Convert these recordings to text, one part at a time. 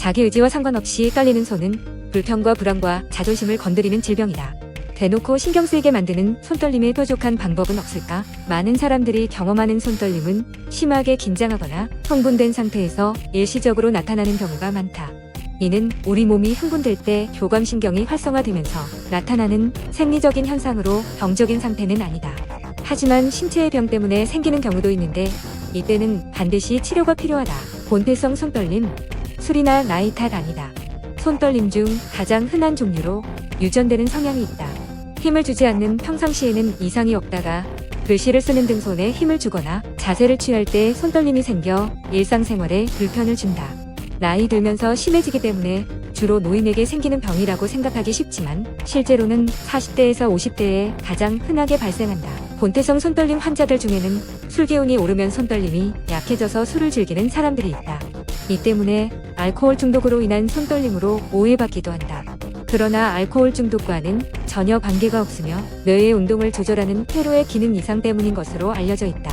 자기 의지와 상관없이 떨리는 손은 불평과 불안과 자존심을 건드리는 질병이다. 대놓고 신경 쓰이게 만드는 손떨림에 뾰족한 방법은 없을까? 많은 사람들이 경험하는 손떨림은 심하게 긴장하거나 흥분된 상태에서 일시적으로 나타나는 경우가 많다. 이는 우리 몸이 흥분될 때 교감신경이 활성화되면서 나타나는 생리적인 현상으로 병적인 상태는 아니다. 하지만 신체의 병 때문에 생기는 경우도 있는데 이때는 반드시 치료가 필요하다. 본태성 손떨림, 술이나 나이 탓 아니다. 손떨림 중 가장 흔한 종류로 유전되는 성향이 있다. 힘을 주지 않는 평상시에는 이상이 없다가 글씨를 쓰는 등 손에 힘을 주거나 자세를 취할 때 손떨림이 생겨 일상생활에 불편을 준다. 나이 들면서 심해지기 때문에 주로 노인에게 생기는 병이라고 생각하기 쉽지만 실제로는 40대에서 50대에 가장 흔하게 발생한다. 본태성 손떨림 환자들 중에는 술 기운이 오르면 손떨림이 약해져서 술을 즐기는 사람들이 있다. 이 때문에 알코올 중독으로 인한 손떨림으로 오해받기도 한다. 그러나 알코올 중독과는 전혀 관계가 없으며 뇌의 운동을 조절하는 회로의 기능 이상 때문인 것으로 알려져 있다.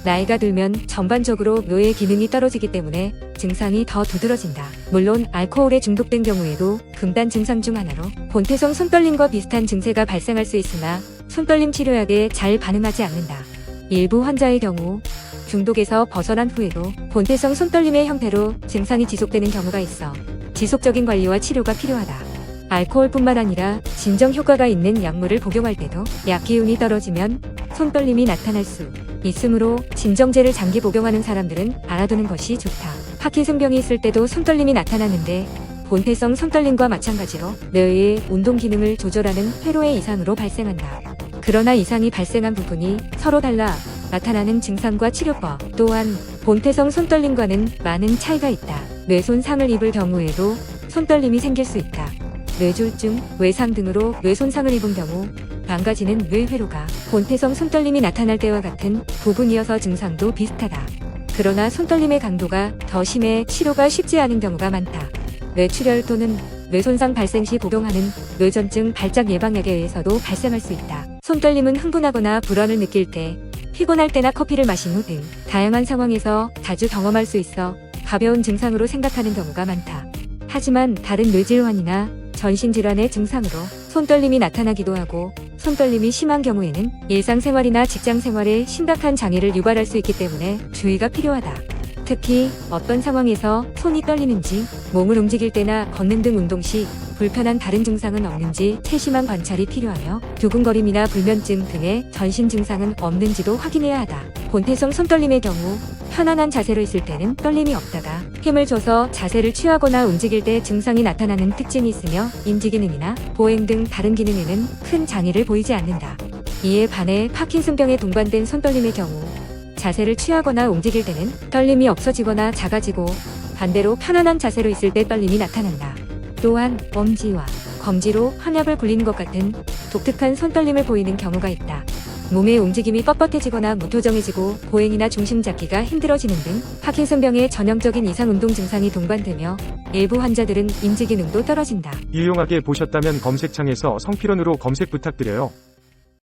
나이가 들면 전반적으로 뇌의 기능이 떨어지기 때문에 증상이 더 두드러진다. 물론 알코올에 중독된 경우에도 금단 증상 중 하나로 본태성 손떨림과 비슷한 증세가 발생할 수 있으나 손떨림 치료약에 잘 반응하지 않는다. 일부 환자의 경우 중독에서 벗어난 후에도 본태성 손떨림의 형태로 증상이 지속되는 경우가 있어 지속적인 관리와 치료가 필요하다. 알코올뿐만 아니라 진정 효과가 있는 약물을 복용할 때도 약 기운이 떨어지면 손떨림이 나타날 수 있으므로 진정제를 장기 복용하는 사람들은 알아두는 것이 좋다. 파킨슨병이 있을 때도 손떨림이 나타나는데 본태성 손떨림과 마찬가지로 뇌의 운동 기능을 조절하는 회로의 이상으로 발생한다. 그러나 이상이 발생한 부분이 서로 달라 나타나는 증상과 치료법 또한 본태성 손떨림과는 많은 차이가 있다. 뇌손상을 입을 경우에도 손떨림이 생길 수 있다. 뇌졸중, 외상 등으로 뇌손상을 입은 경우 망가지는 뇌회로가 본태성 손떨림이 나타날 때와 같은 부분이어서 증상도 비슷하다. 그러나 손떨림의 강도가 더 심해 치료가 쉽지 않은 경우가 많다. 뇌출혈 또는 뇌손상 발생 시 복용하는 뇌전증 발작 예방약에 의해서도 발생할 수 있다. 손떨림은 흥분하거나 불안을 느낄 때, 피곤할 때나 커피를 마신 후 등 다양한 상황에서 자주 경험할 수 있어 가벼운 증상으로 생각하는 경우가 많다. 하지만 다른 뇌질환이나 전신질환의 증상으로 손떨림이 나타나기도 하고 손떨림이 심한 경우에는 일상생활이나 직장생활에 심각한 장애를 유발할 수 있기 때문에 주의가 필요하다. 특히 어떤 상황에서 손이 떨리는지, 몸을 움직일 때나 걷는 등 운동 시 불편한 다른 증상은 없는지 세심한 관찰이 필요하며 두근거림이나 불면증 등의 전신 증상은 없는지도 확인해야 하다. 본태성 손떨림의 경우 편안한 자세로 있을 때는 떨림이 없다가 힘을 줘서 자세를 취하거나 움직일 때 증상이 나타나는 특징이 있으며 인지기능이나 보행 등 다른 기능에는 큰 장애를 보이지 않는다. 이에 반해 파킨슨병에 동반된 손떨림의 경우 자세를 취하거나 움직일 때는 떨림이 없어지거나 작아지고 반대로 편안한 자세로 있을 때 떨림이 나타난다. 또한 엄지와 검지로 한약을 굴리는 것 같은 독특한 손떨림을 보이는 경우가 있다. 몸의 움직임이 뻣뻣해지거나 무표정해지고 보행이나 중심 잡기가 힘들어지는 등 파킨슨병의 전형적인 이상 운동 증상이 동반되며 일부 환자들은 인지기능도 떨어진다. 유용하게 보셨다면 검색창에서 성필원으로 검색 부탁드려요.